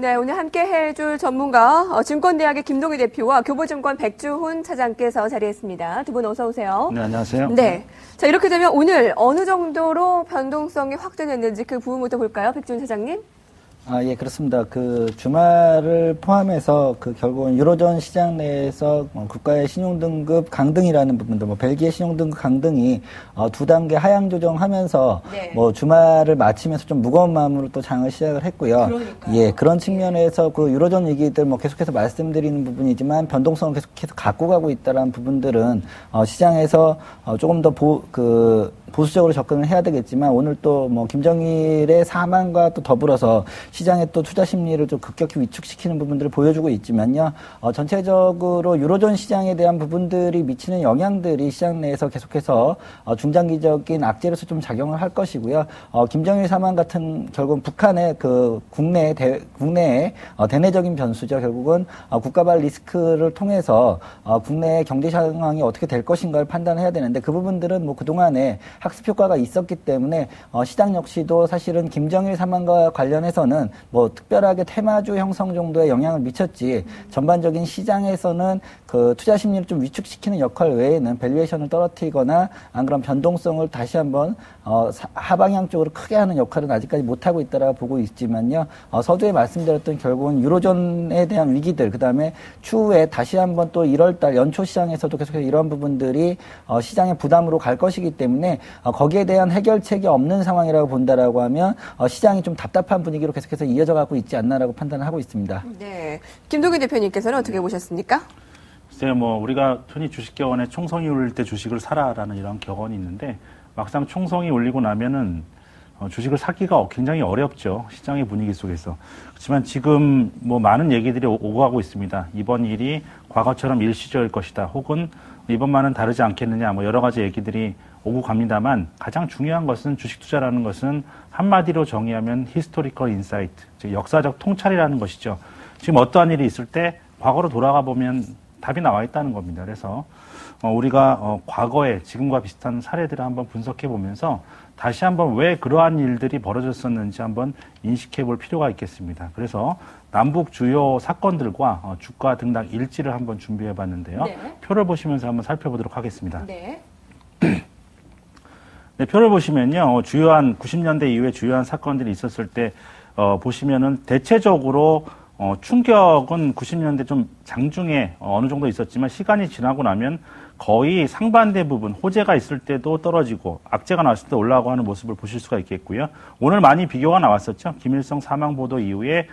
네, 오늘 함께 해줄 전문가 증권대학의 김동희 대표와 교보증권 백주훈 차장께서 자리했습니다. 두 분 어서 오세요. 네, 안녕하세요. 네, 자 이렇게 되면 오늘 어느 정도로 변동성이 확대됐는지 그 부분부터 볼까요, 백주훈 차장님? 예, 그렇습니다. 주말을 포함해서 결국은 유로존 시장 내에서 국가의 신용등급 강등이라는 부분들, 벨기에 신용등급 강등이 두 단계 하향 조정하면서 네. 주말을 마치면서 좀 무거운 마음으로 또 장을 시작을 했고요. 그러니까요. 예, 그런 측면에서 유로존 위기들 계속해서 말씀드리는 부분이지만 변동성을 계속해서 갖고 가고 있다라는 부분들은 시장에서 조금 더 보수적으로 접근을 해야 되겠지만 오늘 또 김정일의 사망과 또 더불어서 시장의 또 투자 심리를 좀 급격히 위축시키는 부분들을 보여주고 있지만요. 전체적으로 유로존 시장에 대한 부분들이 미치는 영향들이 시장 내에서 계속해서 중장기적인 악재로서 좀 작용을 할 것이고요. 김정일 사망 같은 결국은 북한의 국내의 대내적인 변수죠. 결국은 국가발 리스크를 통해서 국내의 경제 상황이 어떻게 될 것인가를 판단해야 되는데 그 부분들은 그동안에 학습 효과가 있었기 때문에 시장 역시도 사실은 김정일 사망과 관련해서는 특별하게 테마주 형성 정도의 영향을 미쳤지 전반적인 시장에서는 투자 심리를 좀 위축시키는 역할 외에는 밸류에이션을 떨어뜨리거나 안 그런 변동성을 다시 한번 하방향 쪽으로 크게 하는 역할은 아직까지 못하고 있다라고 보고 있지만요. 서두에 말씀드렸던 결국은 유로존에 대한 위기들 그다음에 추후에 다시 한번 또 1월달 연초 시장에서도 계속해서 이런 부분들이 시장의 부담으로 갈 것이기 때문에 거기에 대한 해결책이 없는 상황이라고 본다라고 하면 시장이 좀 답답한 분위기로 계속해서 이어져 가고 있지 않나라고 판단을 하고 있습니다. 네, 김동희 대표님께서는 어떻게 보셨습니까? 글쎄요, 우리가 흔히 주식격언에 총성이 울릴 때 주식을 사라라는 이런 격언이 있는데 막상 총성이 울리고 나면은 주식을 사기가 굉장히 어렵죠. 시장의 분위기 속에서. 그렇지만 지금 많은 얘기들이 오고 가고 있습니다. 이번 일이 과거처럼 일시적일 것이다. 혹은 이번만은 다르지 않겠느냐. 여러 가지 얘기들이 오고 갑니다만 가장 중요한 것은 주식 투자라는 것은 한마디로 정의하면 히스토리컬 인사이트, 즉 역사적 통찰이라는 것이죠. 지금 어떠한 일이 있을 때 과거로 돌아가 보면 답이 나와 있다는 겁니다. 그래서 우리가 과거에 지금과 비슷한 사례들을 한번 분석해 보면서 다시 한번 왜 그러한 일들이 벌어졌었는지 한번 인식해 볼 필요가 있겠습니다. 그래서 남북 주요 사건들과 주가 등락 일지를 한번 준비해 봤는데요. 네. 표를 보시면서 한번 살펴보도록 하겠습니다. 네. 네, 표를 보시면요. 주요한 90년대 이후에 주요한 사건들이 있었을 때 보시면은 대체적으로 충격은 90년대 좀 장중에 어느 정도 있었지만 시간이 지나고 나면 거의 상반대 부분, 호재가 있을 때도 떨어지고 악재가 나왔을 때 올라가고 하는 모습을 보실 수가 있겠고요. 오늘 많이 비교가 나왔었죠. 김일성 사망 보도 이후에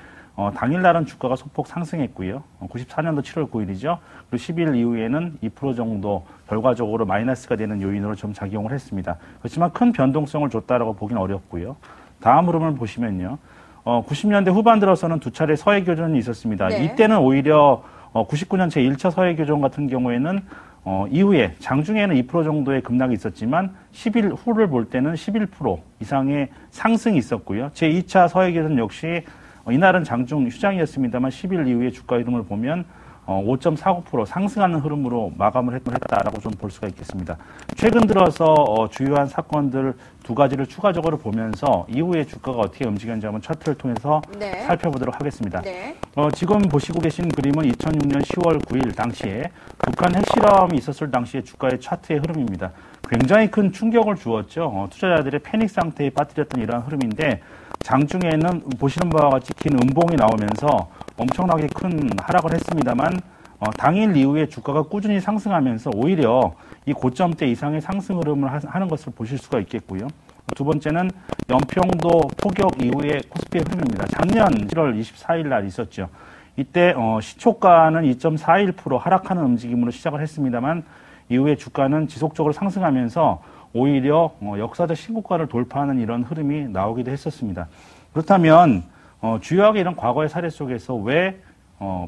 당일날은 주가가 소폭 상승했고요. 94년도 7월 9일이죠. 그리고 10일 이후에는 2% 정도 결과적으로 마이너스가 되는 요인으로 좀 작용을 했습니다. 그렇지만 큰 변동성을 줬다라고 보기는 어렵고요. 다음 흐름을 보시면요. 90년대 후반 들어서는 두 차례 서해교전이 있었습니다. 네. 이때는 오히려 99년 제1차 서해교전 같은 경우에는 이후에 장중에는 2% 정도의 급락이 있었지만 10일 후를 볼 때는 11% 이상의 상승이 있었고요. 제2차 서해교전 역시 이날은 장중 휴장이었습니다만 10일 이후에 주가 흐름을 보면 5.49% 상승하는 흐름으로 마감을 했다라고 좀 볼 수가 있겠습니다. 최근 들어서 주요한 사건들 두 가지를 추가적으로 보면서 이후에 주가가 어떻게 움직였는지 한번 차트를 통해서 네. 살펴보도록 하겠습니다. 네. 지금 보시고 계신 그림은 2006년 10월 9일 당시에 북한 핵실험이 있었을 당시의 주가의 차트의 흐름입니다. 굉장히 큰 충격을 주었죠. 투자자들의 패닉 상태에 빠뜨렸던 이러한 흐름인데 장중에는 보시는 바와 같이 긴 음봉이 나오면서 엄청나게 큰 하락을 했습니다만 당일 이후에 주가가 꾸준히 상승하면서 오히려 이 고점대 이상의 상승 흐름을 하는 것을 보실 수가 있겠고요. 두 번째는 연평도 포격 이후의 코스피의 흐름입니다. 작년 7월 24일 날 있었죠. 이때 시초가는 2.41% 하락하는 움직임으로 시작을 했습니다만 이후에 주가는 지속적으로 상승하면서 오히려 역사적 신고가를 돌파하는 이런 흐름이 나오기도 했었습니다. 그렇다면 주요하게 이런 과거의 사례 속에서 왜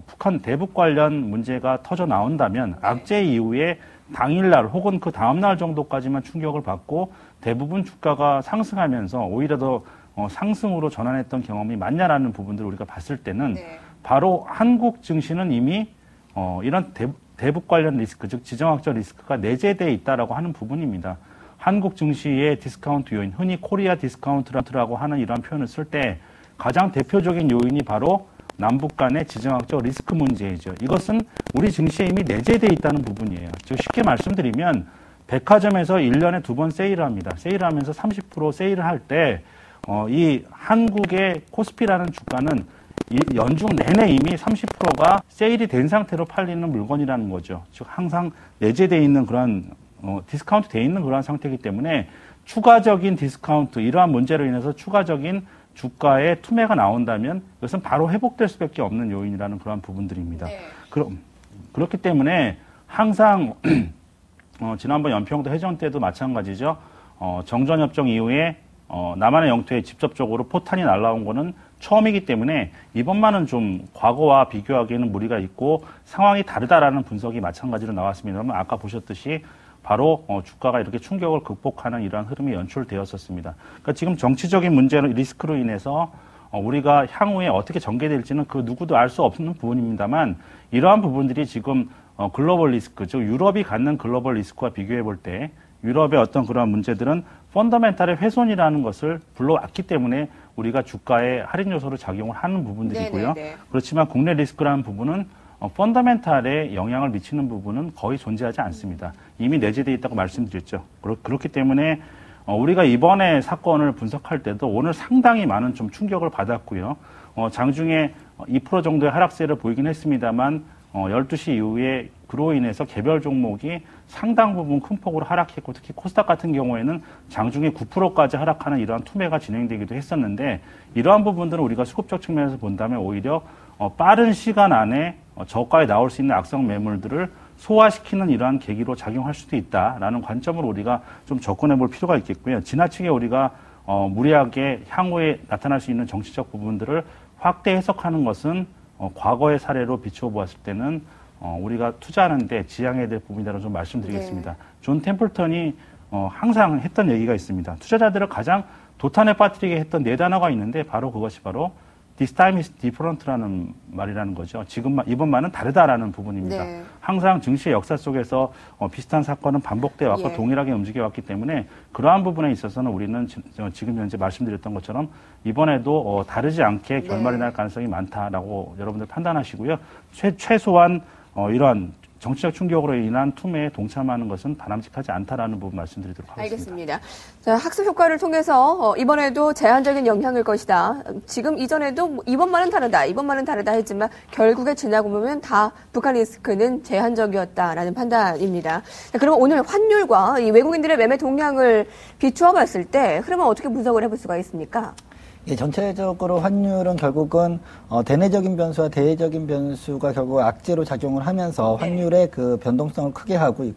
북한 대북 관련 문제가 터져 나온다면 악재 이후에 당일날 혹은 그 다음날 정도까지만 충격을 받고 대부분 주가가 상승하면서 오히려 더 상승으로 전환했던 경험이 맞냐라는 부분들을 우리가 봤을 때는 네. 바로 한국 증시는 이미 이런 대북 관련 리스크, 즉 지정학적 리스크가 내재되어 있다라고 하는 부분입니다. 한국 증시의 디스카운트 요인, 흔히 코리아 디스카운트라고 하는 이러한 표현을 쓸 때 가장 대표적인 요인이 바로 남북 간의 지정학적 리스크 문제이죠. 이것은 우리 증시에 이미 내재되어 있다는 부분이에요. 즉 쉽게 말씀드리면 백화점에서 1년에 2번 세일을 합니다. 세일을 하면서 30% 세일을 할 때 이 한국의 코스피라는 주가는 연중 내내 이미 30%가 세일이 된 상태로 팔리는 물건이라는 거죠. 즉 항상 내재되어 있는 그러한 디스카운트 되어 있는 그러한 상태이기 때문에 추가적인 디스카운트, 이러한 문제로 인해서 추가적인 주가의 투매가 나온다면 이것은 바로 회복될 수밖에 없는 요인이라는 그러한 부분들입니다. 네. 그렇기 때문에 항상 지난번 연평도 해전 때도 마찬가지죠. 정전협정 이후에 남한의 영토에 직접적으로 포탄이 날라온 거는 처음이기 때문에 이번만은 좀 과거와 비교하기에는 무리가 있고 상황이 다르다라는 분석이 마찬가지로 나왔습니다만 아까 보셨듯이 바로 주가가 이렇게 충격을 극복하는 이러한 흐름이 연출되었었습니다. 그러니까 지금 정치적인 문제로 리스크로 인해서 우리가 향후에 어떻게 전개될지는 그 누구도 알 수 없는 부분입니다만 이러한 부분들이 지금 글로벌 리스크, 즉 유럽이 갖는 글로벌 리스크와 비교해 볼 때 유럽의 어떤 그러한 문제들은 펀더멘탈의 훼손이라는 것을 불러왔기 때문에 우리가 주가에 할인 요소로 작용을 하는 부분들이고요. 네네네. 그렇지만 국내 리스크라는 부분은 펀더멘탈에 영향을 미치는 부분은 거의 존재하지 않습니다. 이미 내재되어 있다고 말씀드렸죠. 그렇기 때문에 우리가 이번에 사건을 분석할 때도 오늘 상당히 많은 좀 충격을 받았고요. 장중에 2% 정도의 하락세를 보이긴 했습니다만 12시 이후에 그로 인해서 개별 종목이 상당 부분 큰 폭으로 하락했고 특히 코스닥 같은 경우에는 장중에 9%까지 하락하는 이러한 투매가 진행되기도 했었는데 이러한 부분들은 우리가 수급적 측면에서 본다면 오히려 빠른 시간 안에 저가에 나올 수 있는 악성 매물들을 소화시키는 이러한 계기로 작용할 수도 있다라는 관점으로 우리가 좀 접근해 볼 필요가 있겠고요. 지나치게 우리가 무리하게 향후에 나타날 수 있는 정치적 부분들을 확대 해석하는 것은 과거의 사례로 비추어 보았을 때는 우리가 투자하는데 지양해야 될 부분이라고 좀 말씀드리겠습니다. 네. 존 템플턴이 항상 했던 얘기가 있습니다. 투자자들을 가장 도탄에 빠뜨리게 했던 네 단어가 있는데 바로 그것이 바로 This time is different라는 말이라는 거죠. 이번만은 다르다라는 부분입니다. 네. 항상 증시의 역사 속에서 비슷한 사건은 반복돼 왔고 예. 동일하게 움직여 왔기 때문에 그러한 부분에 있어서는 우리는 지금 현재 말씀드렸던 것처럼 이번에도 다르지 않게 결말이 날 가능성이 많다라고 여러분들 판단하시고요. 최소한 이러한 정치적 충격으로 인한 투매에 동참하는 것은 바람직하지 않다라는 부분 말씀드리도록 하겠습니다. 알겠습니다. 자, 학습 효과를 통해서 이번에도 제한적인 영향일 것이다. 지금 이전에도 이번만은 다르다 했지만 결국에 지나고 보면 다 북한 리스크는 제한적이었다라는 판단입니다. 자, 그러면 오늘 환율과 이 외국인들의 매매 동향을 비추어 봤을 때 흐름은 어떻게 분석을 해볼 수가 있습니까? 예, 전체적으로 환율은 결국은 대내적인 변수와 대외적인 변수가 결국 악재로 작용을 하면서 환율의 그 변동성을 크게 갖고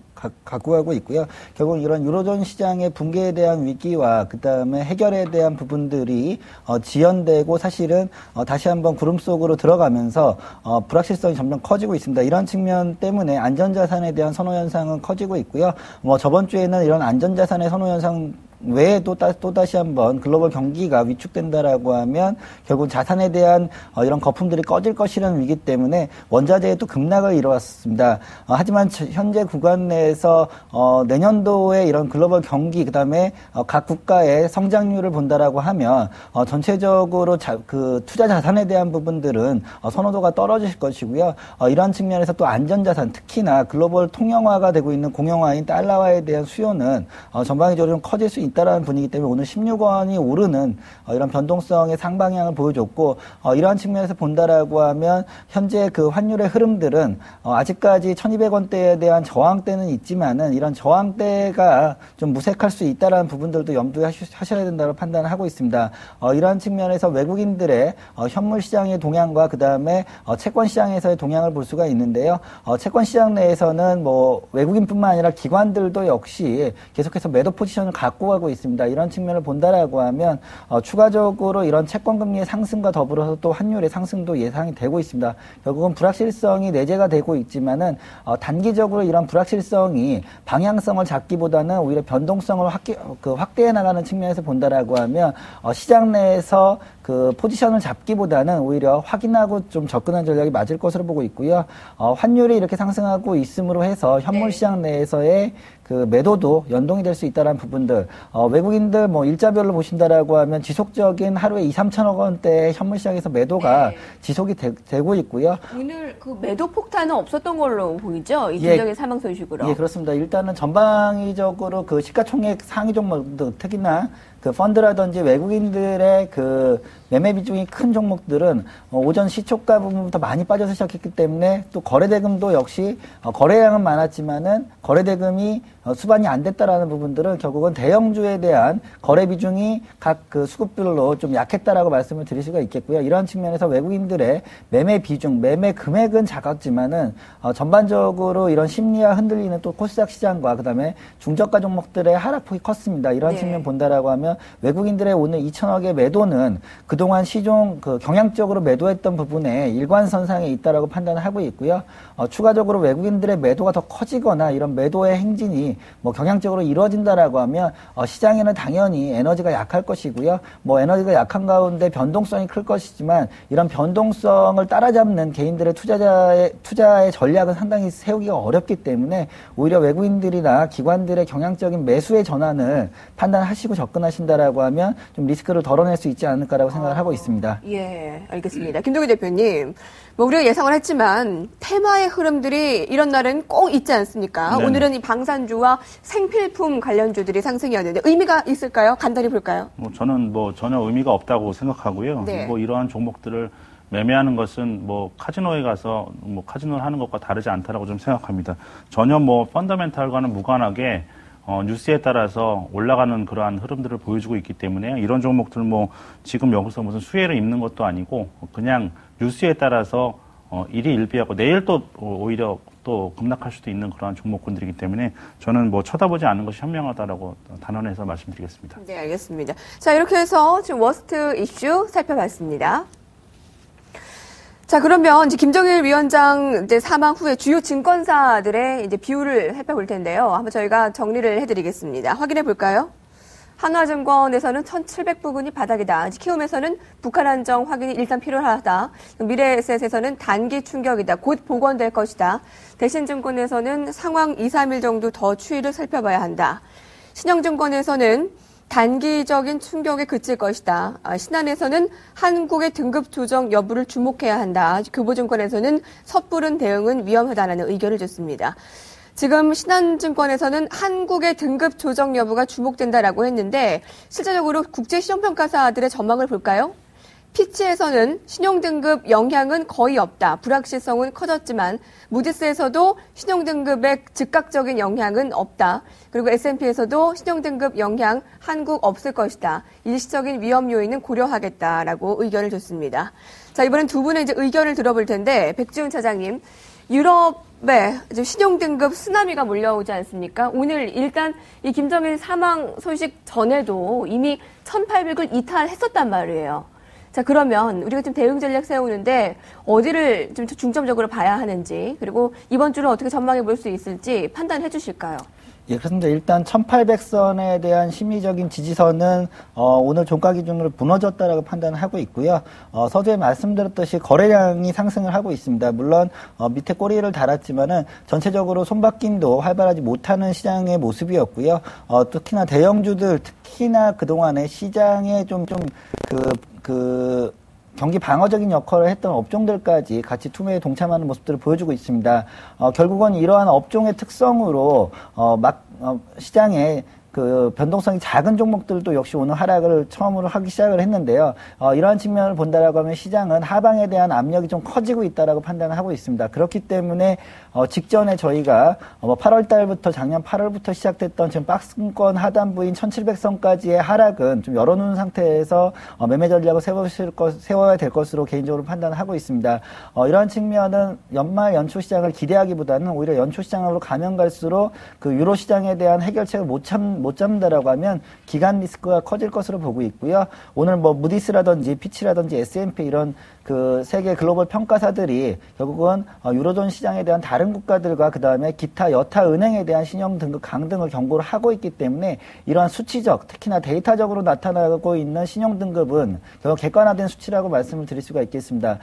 가고 있고요. 결국 이런 유로존 시장의 붕괴에 대한 위기와 그 다음에 해결에 대한 부분들이 지연되고 사실은 다시 한번 구름 속으로 들어가면서 불확실성이 점점 커지고 있습니다. 이런 측면 때문에 안전자산에 대한 선호 현상은 커지고 있고요. 저번 주에는 이런 안전자산의 선호 현상 외에도 또다시 한번 글로벌 경기가 위축된다라고 하면 결국 자산에 대한 이런 거품들이 꺼질 것이라는 위기 때문에 원자재에도 급락을 이뤄왔습니다. 하지만 현재 구간 내에서 내년도에 이런 글로벌 경기 그다음에 각 국가의 성장률을 본다라고 하면 전체적으로 그 투자 자산에 대한 부분들은 선호도가 떨어질 것이고요. 이러한 측면에서 또 안전자산 특히나 글로벌 통영화가 되고 있는 공용화인 달러화에 대한 수요는 전방위적으로 좀 커질 수 있다라는 분위기 때문에 오늘 16원이 오르는 이런 변동성의 상방향을 보여줬고 이러한 측면에서 본다라고 하면 현재 그 환율의 흐름들은 아직까지 1200원대에 대한 저항대는 있지만은 이런 저항대가 좀 무색할 수 있다라는 부분들도 염두에 하셔야 된다고 판단을 하고 있습니다. 이러한 측면에서 외국인들의 현물 시장의 동향과 그 다음에 채권 시장에서의 동향을 볼 수가 있는데요. 채권 시장 내에서는 뭐 외국인뿐만 아니라 기관들도 역시 계속해서 매도 포지션을 갖고 가고 있습니다. 이런 측면을 본다라고 하면 추가적으로 이런 채권 금리의 상승과 더불어서 또 환율의 상승도 예상이 되고 있습니다. 결국은 불확실성이 내재가 되고 있지만은 단기적으로 이런 불확실성이 방향성을 잡기보다는 오히려 변동성을 확대해 나가는 측면에서 본다라고 하면 시장 내에서 그 포지션을 잡기보다는 오히려 확인하고 좀 접근한 전략이 맞을 것으로 보고 있고요. 환율이 이렇게 상승하고 있음으로 해서 현물 시장 내에서의 그 매도도 연동이 될 수 있다는 부분들, 외국인들 뭐 일자별로 보신다라고 하면 지속적인 하루에 2, 3천억 원대의 현물 시장에서 매도가 지속이 되고 있고요. 오늘 그 매도 폭탄은 없었던 걸로 보이죠? 이 김정일 사망 소식으로. 예, 그렇습니다. 일단은 전방위적으로 그 시가총액 상위 종목들, 특히나 그 펀드라든지 외국인들의 그 매매 비중이 큰 종목들은 오전 시초가 부분부터 많이 빠져서 시작했기 때문에 또 거래대금도 역시 거래량은 많았지만은 거래대금이 수반이 안 됐다라는 부분들은 결국은 대형주에 대한 거래 비중이 각 그 수급별로 좀 약했다라고 말씀을 드릴 수가 있겠고요. 이러한 측면에서 외국인들의 매매 비중, 매매 금액은 작았지만은 전반적으로 이런 심리와 흔들리는 또 코스닥 시장과 그다음에 중저가 종목들의 하락폭이 컸습니다. 이러한 측면 본다라고 하면 외국인들의 오늘 2천억의 매도는 그동안 시종 그 경향적으로 매도했던 부분에 일관선상에 있다라고 판단하고 있고요. 추가적으로 외국인들의 매도가 더 커지거나 이런 매도의 행진이 뭐 경향적으로 이루어진다라고 하면 시장에는 당연히 에너지가 약할 것이고요. 뭐 에너지가 약한 가운데 변동성이 클 것이지만 이런 변동성을 따라잡는 개인들의 투자의 전략은 상당히 세우기가 어렵기 때문에 오히려 외국인들이나 기관들의 경향적인 매수의 전환을 판단하시고 접근하신다라고 하면 좀 리스크를 덜어낼 수 있지 않을까라고 생각을 하고 있습니다. 예, 알겠습니다. 김동규 대표님, 뭐 우리가 예상을 했지만 테마의 흐름들이 이런 날은 꼭 있지 않습니까? 네. 오늘은 이 방산주와 생필품 관련주들이 상승이었는데 의미가 있을까요? 간단히 볼까요? 뭐 저는 뭐 전혀 의미가 없다고 생각하고요. 네. 뭐 이러한 종목들을 매매하는 것은 뭐 카지노에 가서 뭐 카지노를 하는 것과 다르지 않다라고 좀 생각합니다. 전혀 뭐 펀더멘탈과는 무관하게 뉴스에 따라서 올라가는 그러한 흐름들을 보여주고 있기 때문에 이런 종목들 뭐 지금 여기서 무슨 수혜를 입는 것도 아니고 그냥 뉴스에 따라서 일희일비하고 내일 또 오히려 또 급락할 수도 있는 그러한 종목군들이기 때문에 저는 뭐 쳐다보지 않는 것이 현명하다라고 단언해서 말씀드리겠습니다. 네, 알겠습니다. 자, 이렇게 해서 지금 워스트 이슈 살펴봤습니다. 자, 그러면 이제 김정일 위원장 이제 사망 후에 주요 증권사들의 이제 비율을 살펴볼 텐데요. 한번 저희가 정리를 해드리겠습니다. 확인해 볼까요? 한화증권에서는 1,700부근이 바닥이다. 키움에서는 북한 안정 확인이 일단 필요하다. 미래에셋에서는 단기 충격이다. 곧 복원될 것이다. 대신증권에서는 상황 2, 3일 정도 더 추이를 살펴봐야 한다. 신영증권에서는 단기적인 충격에 그칠 것이다. 신한에서는 한국의 등급 조정 여부를 주목해야 한다. 교보증권에서는 섣부른 대응은 위험하다는 의견을 줬습니다. 지금 신한증권에서는 한국의 등급 조정 여부가 주목된다라고 했는데 실제적으로 국제신용평가사들의 전망을 볼까요? 피치에서는 신용등급 영향은 거의 없다. 불확실성은 커졌지만 무디스에서도 신용등급의 즉각적인 영향은 없다. 그리고 S&P에서도 신용등급 영향 한국 없을 것이다. 일시적인 위험 요인은 고려하겠다라고 의견을 줬습니다. 자, 이번엔 두 분의 이제 의견을 들어볼 텐데 백지훈 차장님, 유럽에 이제 신용등급 쓰나미가 몰려오지 않습니까? 오늘 일단 이 김정일 사망 소식 전에도 이미 1,800을 이탈했었단 말이에요. 자, 그러면 우리가 좀 대응 전략 세우는데 어디를 좀 중점적으로 봐야 하는지, 그리고 이번 주는 어떻게 전망해 볼 수 있을지 판단해 주실까요? 예, 그렇습니다. 일단 1800선에 대한 심리적인 지지선은 오늘 종가 기준으로 무너졌다라고 판단하고 있고요. 서두에 말씀드렸듯이 거래량이 상승을 하고 있습니다. 물론 밑에 꼬리를 달았지만은 전체적으로 손바뀜도 활발하지 못하는 시장의 모습이었고요. 특히나 대형주들, 특히나 그동안에 시장에 경기 방어적인 역할을 했던 업종들까지 같이 투매에 동참하는 모습들을 보여주고 있습니다. 결국은 이러한 업종의 특성으로 시장에 그 변동성이 작은 종목들도 역시 오늘 하락을 처음으로 하기 시작을 했는데요. 이러한 측면을 본다라고 하면 시장은 하방에 대한 압력이 좀 커지고 있다라고 판단을 하고 있습니다. 그렇기 때문에 직전에 저희가 8월 달부터 작년 8월부터 시작됐던 지금 박스권 하단부인 1700선까지의 하락은 좀 열어놓은 상태에서 매매 전략을 세워야 될 것으로 개인적으로 판단을 하고 있습니다. 이러한 측면은 연말 연초 시장을 기대하기보다는 오히려 연초 시장으로 가면 갈수록 그 유로 시장에 시장에 대한 해결책을 못 잡는다라고 하면 기간 리스크가 커질 것으로 보고 있고요. 오늘 뭐 무디스라든지 피치라든지 S&P 이런 그 세계 글로벌 평가사들이 결국은 유로존 시장에 대한 다른 국가들과 그 다음에 기타 여타 은행에 대한 신용 등급 강등을 경고를 하고 있기 때문에 이러한 수치적, 특히나 데이터적으로 나타나고 있는 신용 등급은 결국 객관화된 수치라고 말씀을 드릴 수가 있겠습니다.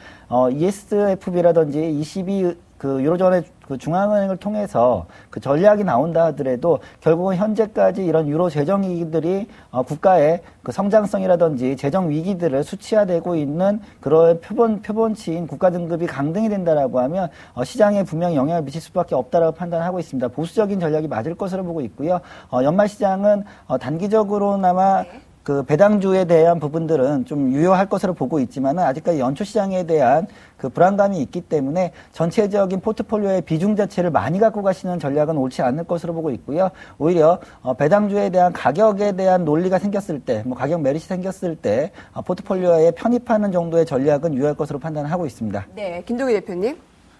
ESFB라든지 ECB 그 유로존의 그 중앙은행을 통해서 그 전략이 나온다 하더라도 결국은 현재까지 이런 유로 재정 위기들이 국가의 그 성장성이라든지 재정 위기들을 수치화되고 있는 그런 표본치인 국가 등급이 강등이 된다라고 하면 시장에 분명히 영향을 미칠 수밖에 없다라고 판단하고 있습니다. 보수적인 전략이 맞을 것으로 보고 있고요. 연말 시장은 단기적으로나마 그 배당주에 대한 부분들은 좀 유효할 것으로 보고 있지만은 아직까지 연초 시장에 대한 그 불안감이 있기 때문에 전체적인 포트폴리오의 비중 자체를 많이 갖고 가시는 전략은 옳지 않을 것으로 보고 있고요. 오히려 배당주에 대한 가격에 대한 논리가 생겼을 때, 뭐 가격 메리트 생겼을 때 포트폴리오에 편입하는 정도의 전략은 유효할 것으로 판단하고 있습니다. 네, 김동희 대표님.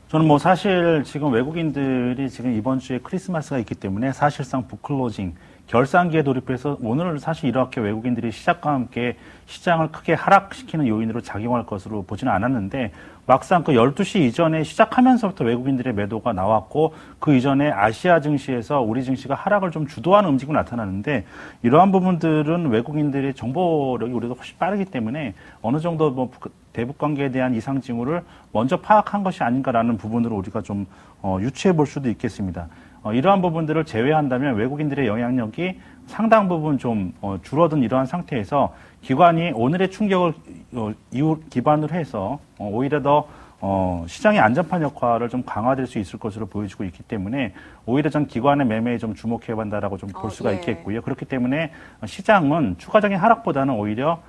저는 뭐 사실 지금 외국인들이 지금 이번 주에 크리스마스가 있기 때문에 사실상 북클로징 결산기에 돌입해서 오늘 사실 이렇게 외국인들이 시작과 함께 시장을 크게 하락시키는 요인으로 작용할 것으로 보지는 않았는데 막상 그 12시 이전에 시작하면서부터 외국인들의 매도가 나왔고 그 이전에 아시아 증시에서 우리 증시가 하락을 좀 주도하는 움직임이 나타나는데 이러한 부분들은 외국인들의 정보력이 우리가 훨씬 빠르기 때문에 어느 정도 뭐 대북 관계에 대한 이상 징후를 먼저 파악한 것이 아닌가라는 부분으로 우리가 좀 유추해 볼 수도 있겠습니다. 이러한 부분들을 제외한다면 외국인들의 영향력이 상당 부분 좀 줄어든 이러한 상태에서 기관이 오늘의 충격을 이후 기반으로 해서 오히려 더 시장의 안전판 역할을 좀 강화될 수 있을 것으로 보여지고 있기 때문에 오히려 전 기관의 매매에 좀 주목해 본다라고 좀 볼 수가 있겠고요. 그렇기 때문에 시장은 추가적인 하락보다는 오히려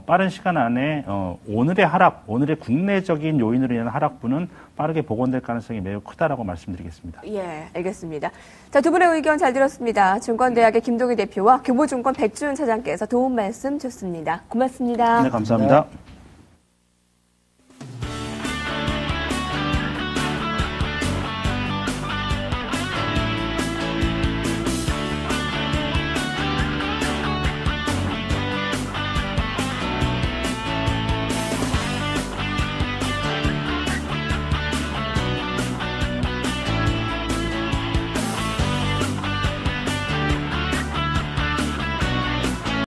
빠른 시간 안에 오늘의 하락, 오늘의 국내적인 요인으로 인한 하락분은 빠르게 복원될 가능성이 매우 크다라고 말씀드리겠습니다. 예, 알겠습니다. 자, 두 분의 의견 잘 들었습니다. 증권대학의 김동희 대표와 교보증권 백주윤 차장께서 도움 말씀 주셨습니다. 고맙습니다. 네, 감사합니다.